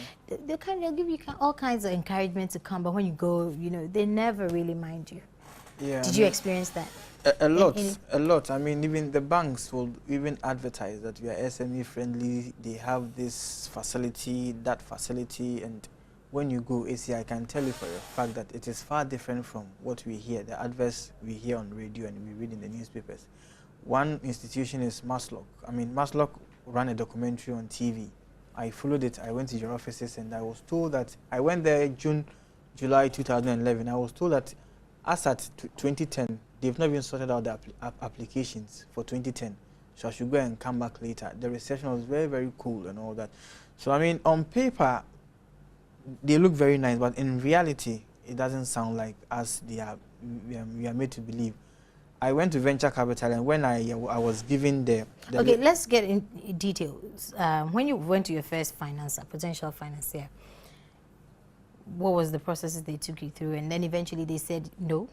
Speaker 1: They'll give you all kinds of encouragement to come, but when you go, you know, they never really mind you. Yeah. Did you experience that?
Speaker 3: A lot. I mean, even the banks will even advertise that we are SME friendly. They have this facility, that facility, and when you go, I can tell you for a fact that it is far different from what we hear, the adverts we hear on radio and we read in the newspapers. One institution is Maslock. I mean, Maslock ran a documentary on TV. I followed it. I went to your offices and I was told that, I went there July 2011. I was told that as at 2010, they've not even sorted out the applications for 2010. So I should go and come back later. The reception was very, very cool and all that. So, I mean, on paper, they look very nice, but in reality, it doesn't sound like as we are made to believe. I went to venture capital, and when I was given the
Speaker 1: okay, let's get in details. When you went to your first potential financier, what was the processes they took you through, and then eventually they said no,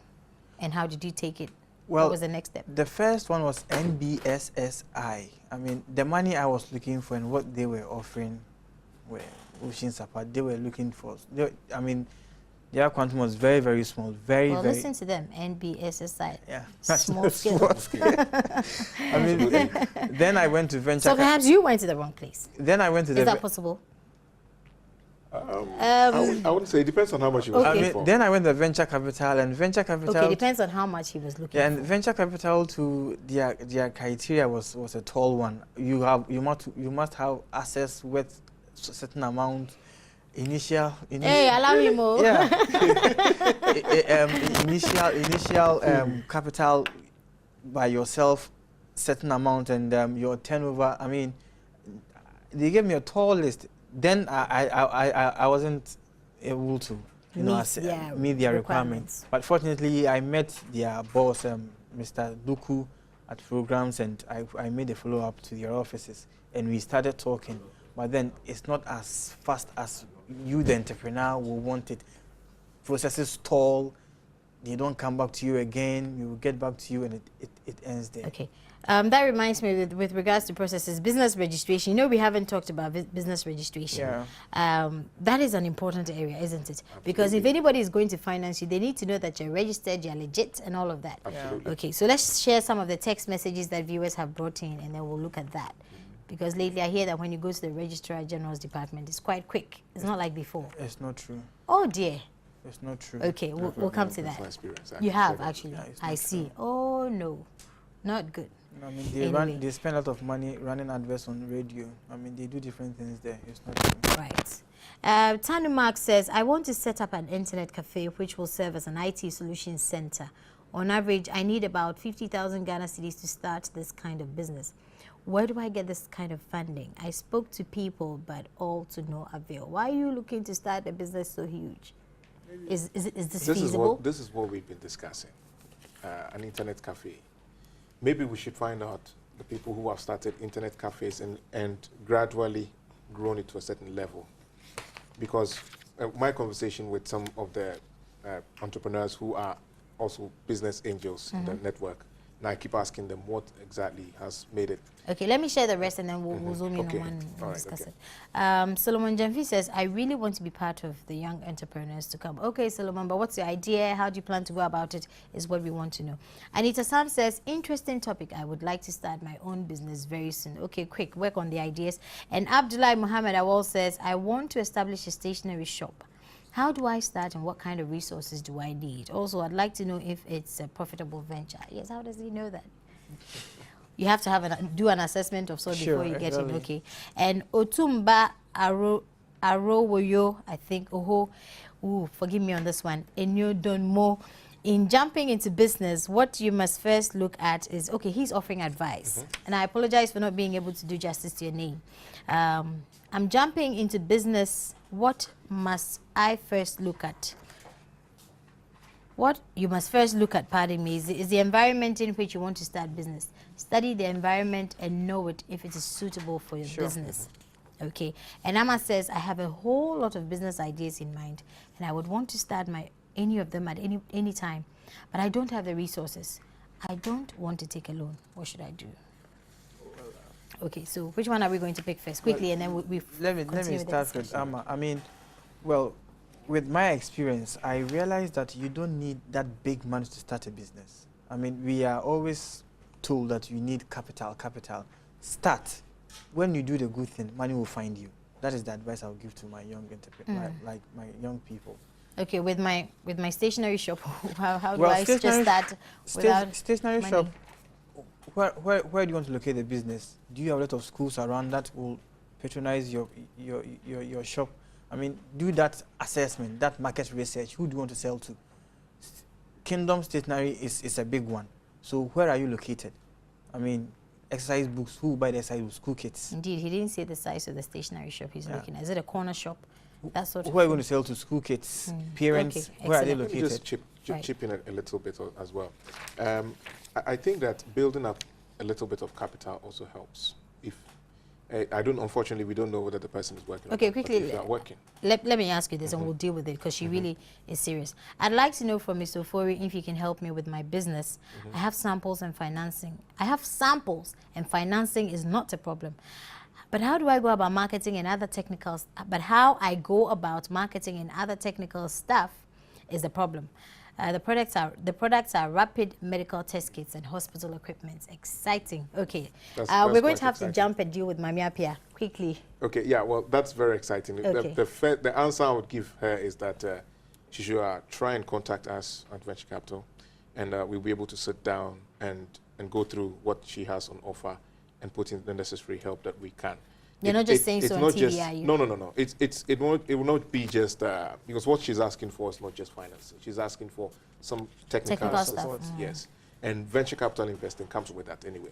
Speaker 1: and how did you take it? Well, what was the next step? The
Speaker 3: first one was NBSSI. I mean, the money I was looking for and what they were offering were oceans apart. They were looking for. I mean, their quantum was very, very small. Very.
Speaker 1: Listen to them. NBSSI.
Speaker 3: Yeah.
Speaker 1: Small scale.
Speaker 3: I mean, then I went to venture.
Speaker 1: So perhaps you went to the wrong place.
Speaker 3: Then I went to the.
Speaker 1: Is that possible?
Speaker 2: I wouldn't say. It depends on how much you were looking for.
Speaker 3: Then I went to venture capital, and venture capital.
Speaker 1: Okay, depends on how much he was looking for.
Speaker 3: And venture capital, to their criteria was a tall one. You must have assets worth a certain amount. Initial.
Speaker 1: Hey, allow me more.
Speaker 3: Yeah. Initial capital by yourself, certain amount, and your turnover. I mean, they gave me a tall list. Then I wasn't able to meet their requirements. But fortunately, I met their boss, Mr. Duku, at programs, and I made a follow-up to their offices, and we started talking. But then it's not as fast as you, the entrepreneur, will want it. Processes stall. They don't come back to you again. We will get back to you, and it ends there.
Speaker 1: Okay. That reminds me, with regards to processes, business registration. You know, we haven't talked about business registration.
Speaker 3: Yeah.
Speaker 1: That is an important area, isn't it? Absolutely. Because if anybody is going to finance you, they need to know that you're registered, you're legit, and all of that.
Speaker 2: Absolutely.
Speaker 1: Okay, so let's share some of the text messages that viewers have brought in, and then we'll look at that. Because lately I hear that when you go to the Registrar General's department, it's quite quick. It's not like before.
Speaker 3: It's not true.
Speaker 1: Oh dear.
Speaker 3: It's not true.
Speaker 1: Okay, we'll come to that. You have, actually. Yeah, I see. Oh no, not good.
Speaker 3: I mean, they spend a lot of money running adverts on radio. I mean, they do different things there. It's not true.
Speaker 1: Right. Tanu Mark says, I want to set up an internet cafe which will serve as an IT solutions center. On average, I need about 50,000 Ghana cedis to start this kind of business. Where do I get this kind of funding? I spoke to people, but all to no avail. Why are you looking to start a business so huge? Is this feasible?
Speaker 2: This is what we've been discussing, an internet cafe. Maybe we should find out the people who have started internet cafes and gradually grown it to a certain level. Because my conversation with some of the entrepreneurs who are also business angels in the network, Now I keep asking them what exactly has made it.
Speaker 1: Okay, let me share the rest and then we'll zoom in on one and discuss it. Solomon Jamfi says, I really want to be part of the young entrepreneurs to come. Okay, Solomon, but what's your idea? How do you plan to go about it is what we want to know. Anita Sam says, interesting topic. I would like to start my own business very soon. Okay, quick, work on the ideas. And Abdullah Muhammad Awal says, I want to establish a stationery shop. How do I start and what kind of resources do I need? Also, I'd like to know if it's a profitable venture. Yes, how does he know that? You have to do an assessment of sorts before you get in, okay? And Otumba Arowoyo, I think, forgive me on this one. Enyo Donmo, in jumping into business, what you must first look at is, okay, he's offering advice. And I apologize for not being able to do justice to your name. I'm jumping into business. What must I first look at? What you must first look at, pardon me, is the environment in which you want to start business. Study the environment and know it if it is suitable for your business. Okay. And Amma says, I have a whole lot of business ideas in mind, and I would want to start any of them at any time, but I don't have the resources. I don't want to take a loan. What should I do? Okay, so which one are we going to pick first? Quickly, and then
Speaker 3: let me start with Amma. I mean, well, with my experience, I realized that you don't need that big money to start a business. I mean, we are always told that you need capital. Start. When you do the good thing, money will find you. That is the advice I will give to my young like my young people.
Speaker 1: Okay, with my stationery shop, how do I just start without
Speaker 3: stationery
Speaker 1: money?
Speaker 3: Shop? Where do you want to locate the business? Do you have a lot of schools around that will patronize your shop? I mean, do that assessment, that market research. Who do you want to sell to? Kingdom Stationery is a big one. So where are you located? I mean, exercise books. Who buy the exercise books? School kits.
Speaker 1: Indeed, he didn't say the size of the stationery shop he's looking at. Is it a corner shop? That sort of
Speaker 3: who are you going to sell to? School kits, parents. Okay, where are they located?
Speaker 2: Let me just chip in a little bit as well. I think that building up a little bit of capital also helps. If unfortunately, we don't know whether the person is working.
Speaker 1: Okay, quickly.
Speaker 2: Working.
Speaker 1: Let me ask you this, and we'll deal with it because she really is serious. I'd like to know from Mr. Ofori if you can help me with my business. I have samples and financing. I have samples, and financing is not a problem. But how do I go about marketing and other technicals? But how I go about marketing and other technical stuff is the problem. The products are rapid medical test kits and hospital equipment. Exciting. Okay, we're going to have to jump and deal with Mami Apia quickly.
Speaker 2: Okay, yeah, well, that's very exciting.
Speaker 1: Okay.
Speaker 2: The answer I would give her is that she should try and contact us at Venture Capital, and we'll be able to sit down and go through what she has on offer and put in the necessary help that we can.
Speaker 1: You're not just saying so on TV, are you?
Speaker 2: No. It will not be just because what she's asking for is not just financing. She's asking for some technical support. Yes, and venture capital investing comes with that anyway.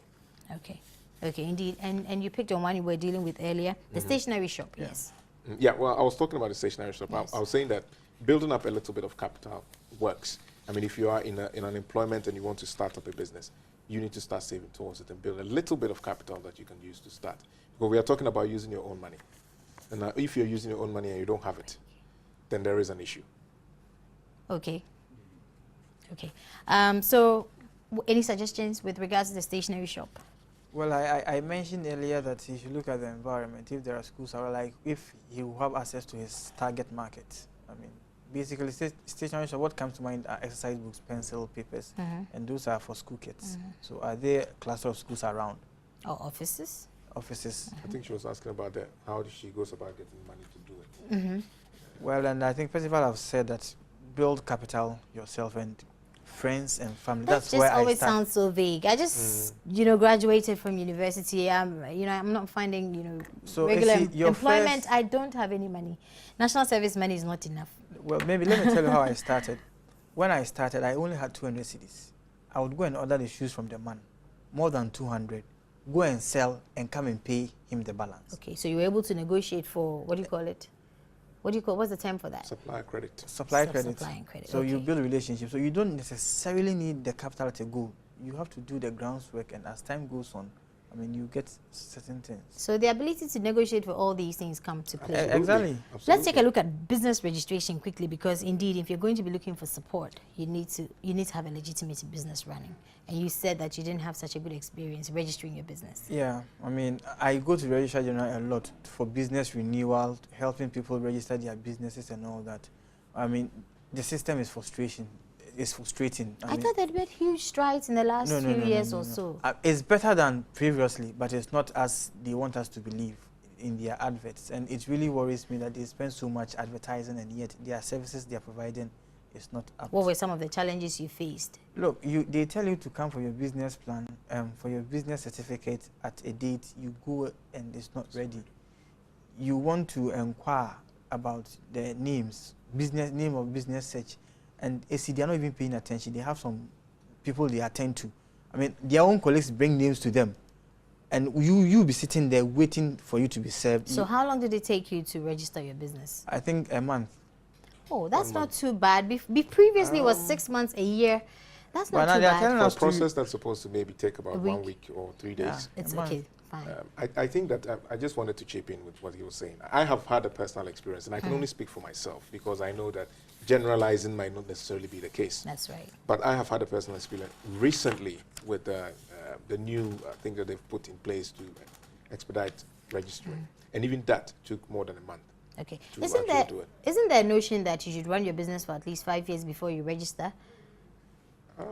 Speaker 1: Okay, indeed. And you picked on one you were dealing with earlier, the stationery shop. Yeah. Yes.
Speaker 2: Yeah. Well, I was talking about the stationery shop. Yes. I was saying that building up a little bit of capital works. I mean, if you are in an employment and you want to start up a business, you need to start saving towards it and build a little bit of capital that you can use to start. But we are talking about using your own money. And if you're using your own money and you don't have it, then there is an issue.
Speaker 1: Okay. So, any suggestions with regards to the stationery shop?
Speaker 3: Well, I mentioned earlier that he should look at the environment. If there are schools, or like if he will have access to his target market. I mean, basically, stationery shop, what comes to mind are exercise books, pencil, papers, and those are for school kids. So are there a cluster of schools around?
Speaker 1: Or offices?
Speaker 3: Offices.
Speaker 2: I think she was asking about that. How she goes about getting money to do it.
Speaker 3: Well, and I think Percival have said that build capital yourself and friends and family. That's
Speaker 1: just
Speaker 3: where
Speaker 1: always sounds so vague. I just, graduated from university. I'm not finding,
Speaker 3: so
Speaker 1: regular employment. I don't have any money. National service money is not enough.
Speaker 3: Well, maybe let me tell you how I started. When I started, I only had 200 cedis. I would go and order the shoes from the man, more than 200. Go and sell and come and pay him the balance.
Speaker 1: Okay, so you were able to negotiate for, what do you call it? What's the term for that?
Speaker 2: Supply credit.
Speaker 3: Supply credit. So
Speaker 1: okay.
Speaker 3: You build relationships. So you don't necessarily need the capital to go. You have to do the groundwork, and as time goes on, I mean, you get certain things.
Speaker 1: So the ability to negotiate for all these things come to play.
Speaker 3: Exactly.
Speaker 1: Let's take a look at business registration quickly, because indeed, if you're going to be looking for support, you need to have a legitimate business running. And you said that you didn't have such a good experience registering your business.
Speaker 3: Yeah, I mean, I go to Registrar General a lot for business renewal, helping people register their businesses and all that. I mean, the system is frustrating. I
Speaker 1: thought they'd made huge strides in the last few years or so.
Speaker 3: It's better than previously, but it's not as they want us to believe in their adverts. And it really worries me that they spend so much advertising and yet their services they are providing is not up.
Speaker 1: What were some of the challenges you faced?
Speaker 3: Look, they tell you to come for your business plan, for your business certificate at a date. You go and it's not ready. You want to inquire about the names, name of business search. And AC, they are not even paying attention. They have some people they attend to. I mean, their own colleagues bring names to them. And you be sitting there waiting for you to be served.
Speaker 1: So how long did it take you to register your business?
Speaker 3: I think a month.
Speaker 1: Oh, that's not too bad. Previously it was 6 months, a year. That's not too bad.
Speaker 2: For a process that's supposed to maybe take about 1 week or 3 days.
Speaker 1: It's okay, fine.
Speaker 2: I think that I just wanted to chip in with what he was saying. I have had a personal experience, and I can only speak for myself, because I know that generalizing might not necessarily be the case.
Speaker 1: That's right.
Speaker 2: But I have had a personal experience recently with the new thing that they've put in place to expedite registering. And even that took more than a month.
Speaker 1: Okay. Isn't there a notion that you should run your business for at least 5 years before you register?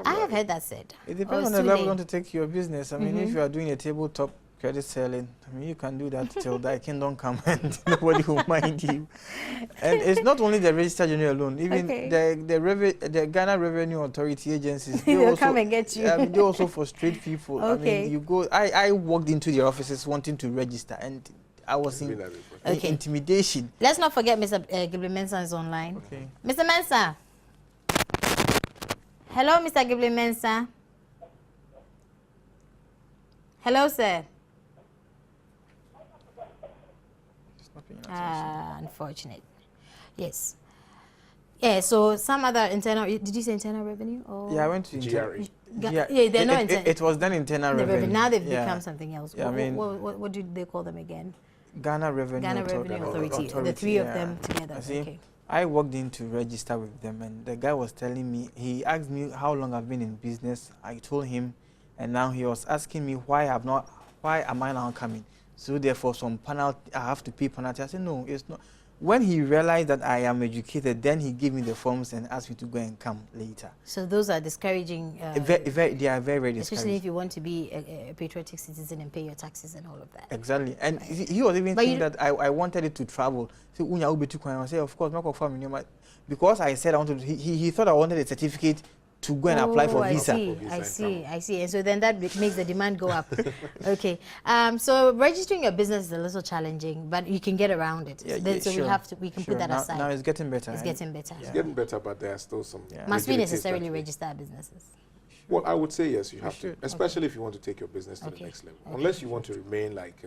Speaker 1: I have heard that said.
Speaker 3: It depends on the level you want to take your business. I mean, if you are doing a tabletop credit selling, I mean, you can do that till the kingdom come and nobody will mind you. And it's not only the Register General alone, even the Ghana Revenue Authority agencies.
Speaker 1: They'll also come and get you.
Speaker 3: They also frustrate people.
Speaker 1: Okay.
Speaker 3: I mean, you go. I walked into their offices wanting to register, and I was in intimidation.
Speaker 1: Let's not forget Mr. Ghibli Mensah is online.
Speaker 3: Okay.
Speaker 1: Mr. Mensah. Hello, Mr. Ghibli Mensah. Hello, sir. Unfortunate. Yes. Yeah, so some other internal, did you say internal revenue? Or?
Speaker 3: Yeah, I went to
Speaker 2: GRE.
Speaker 1: Yeah, they're not internal.
Speaker 3: It was then internal revenue.
Speaker 1: Now they've become something else.
Speaker 3: Yeah,
Speaker 1: what do they call them again?
Speaker 3: Ghana Revenue
Speaker 1: Authority. The three of them together.
Speaker 3: Okay. I walked in to register with them, and the guy was telling me, he asked me how long I've been in business. I told him, and now he was asking me why am I now coming? So therefore some penalty, I have to pay penalty. I said, no, it's not. When he realized that I am educated, then he gave me the forms and asked me to go and come later.
Speaker 1: So those are discouraging.
Speaker 3: They are very, very discouraging.
Speaker 1: Especially if you want to be a patriotic citizen and pay your taxes and all of that.
Speaker 3: Exactly. And he was even thinking that I wanted it to travel. So I said, of course, because I said I wanted. He thought I wanted a certificate to go and apply for visa.
Speaker 1: I see. And so then that makes the demand go up. Okay. So registering your business is a little challenging, but you can get around it. We can put that aside.
Speaker 3: Now it's getting better.
Speaker 1: It's getting better.
Speaker 2: It's getting better, but there are still some.
Speaker 1: Must we necessarily register our businesses?
Speaker 2: Well, I would say yes, you have to, especially if you want to take your business to the next level. Unless you want to remain like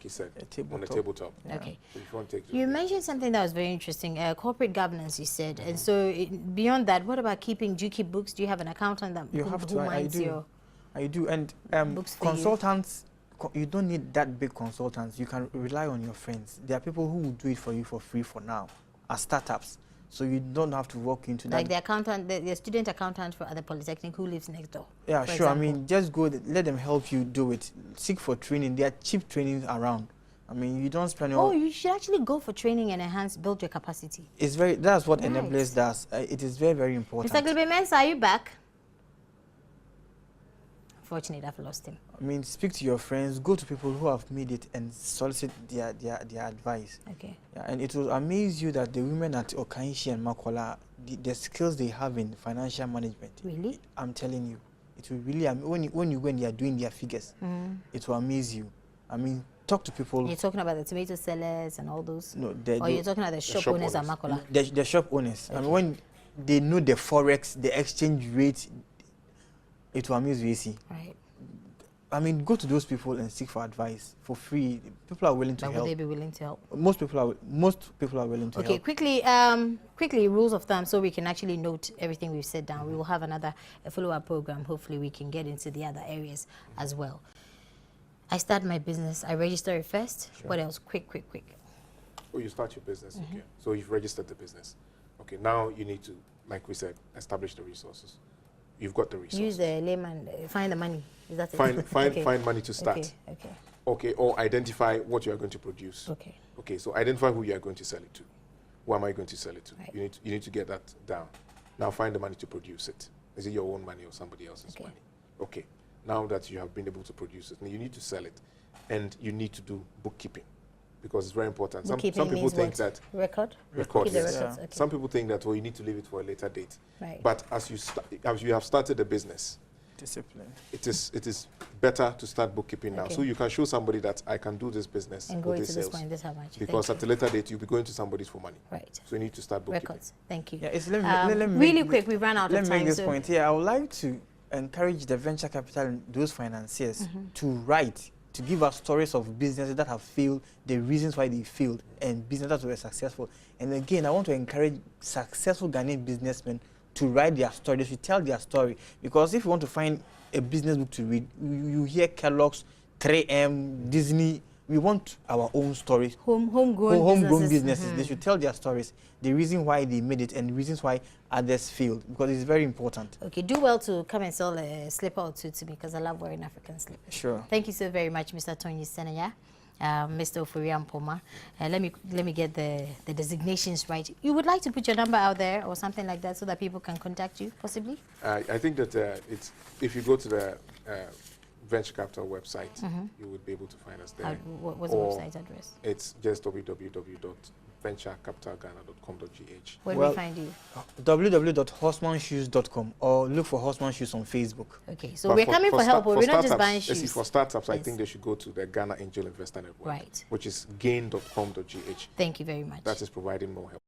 Speaker 2: you said, on a tabletop.
Speaker 1: Okay.
Speaker 2: So if you want to take
Speaker 1: you mentioned something that was very interesting, corporate governance, you said. And so beyond that, what about do you keep books? Do you have an accountant that
Speaker 3: you have to? I do. And consultants, you don't need that big consultants. You can rely on your friends. There are people who will do it for you for free for now, as startups. So you don't have to walk into that.
Speaker 1: Like the accountant, the student accountant for other polytechnic who lives next door.
Speaker 3: Yeah, sure. Example. I mean, just go, let them help you do it. Seek for training. There are cheap trainings around. I mean, you don't spend all...
Speaker 1: Oh, you should actually go for training and build your capacity.
Speaker 3: That's what Enablers does. It is very, very important.
Speaker 1: Mr. Ghibli Mensah, are you back? Unfortunately, I've lost him.
Speaker 3: I mean, speak to your friends, go to people who have made it and solicit their advice.
Speaker 1: Okay.
Speaker 3: Yeah, and it will amaze you that the women at Okanshi and Makola, the skills they have in financial management.
Speaker 1: Really?
Speaker 3: I'm telling you. It will really, when you go and they are doing their figures, it will amaze you. I mean, talk to people.
Speaker 1: You're talking about the tomato sellers and all those?
Speaker 3: No.
Speaker 1: Or you're talking about the shop owners at Makola?
Speaker 3: The shop owners. Okay. I mean, when they know the forex, the exchange rate, it will amuse you, see.
Speaker 1: Right.
Speaker 3: I mean, go to those people and seek for advice for free. People are willing to help.
Speaker 1: Would they be willing to help?
Speaker 3: Most people are willing to help.
Speaker 1: Okay, quickly, rules of thumb, so we can actually note everything we've said down. We will have a follow-up program. Hopefully, we can get into the other areas as well. I start my business. I register it first.
Speaker 2: Sure.
Speaker 1: What else? Quick.
Speaker 2: Oh, you start your business. Okay. So you've registered the business. Okay. Now you need to, like we said, establish the resources. You've got the resources.
Speaker 1: Use the layman. Find the money. Is that it?
Speaker 2: Find money to start. Okay. Or identify what you are going to produce. Okay. So identify who you are going to sell it to. Who am I going to sell it to?
Speaker 1: Right.
Speaker 2: You need to get that down. Now find the money to produce it. Is it your own money or somebody else's money? Okay. Now that you have been able to produce it, you need to sell it, and you need to do bookkeeping, because it's very important. Some people think that
Speaker 1: record.
Speaker 2: Yes.
Speaker 1: Records. Okay.
Speaker 2: Some people think that you need to leave it for a later date.
Speaker 1: Right.
Speaker 2: But as you have started the business,
Speaker 3: discipline.
Speaker 2: It is better to start bookkeeping now, so you can show somebody that I can do this business
Speaker 1: and go into this point. This how much.
Speaker 2: Because at a later date you'll be going to somebody's for money.
Speaker 1: Right.
Speaker 2: So you need to start bookkeeping.
Speaker 1: Records. Thank you.
Speaker 3: Yeah, it's,
Speaker 1: really quick. We ran out of time.
Speaker 3: Let me make this point here. I would like to encourage the venture capital and those financiers to write, to give us stories of businesses that have failed, the reasons why they failed, and businesses that were successful. And again, I want to encourage successful Ghanaian businessmen to write their stories, to tell their story. Because if you want to find a business book to read, you hear Kellogg's, 3M, Disney. We want our own stories. Homegrown businesses. They should tell their stories, the reason why they made it and the reasons why others failed, because it's very important.
Speaker 1: Okay, do well to come and sell a slipper or two to me, because I love wearing African slippers.
Speaker 3: Sure.
Speaker 1: Thank you so very much, Mr. Tony Senaya, Mr. Ofurian Poma. Let me get the designations right. You would like to put your number out there or something like that so that people can contact you, possibly? I
Speaker 2: think that it's, if you go to the Venture Capital website, you would be able to find us there.
Speaker 1: What's the website address?
Speaker 2: It's just www.venturecapitalghana.com.gh.
Speaker 1: Where do we find you?
Speaker 3: www.horsemanshoes.com, or look for Horseman Shoes on Facebook.
Speaker 1: Okay, so we're coming for help, but we're not just buying shoes.
Speaker 2: For startups, I think they should go to the Ghana Angel Investor Network, which is gain.com.gh.
Speaker 1: Thank you very much.
Speaker 2: That is providing more help.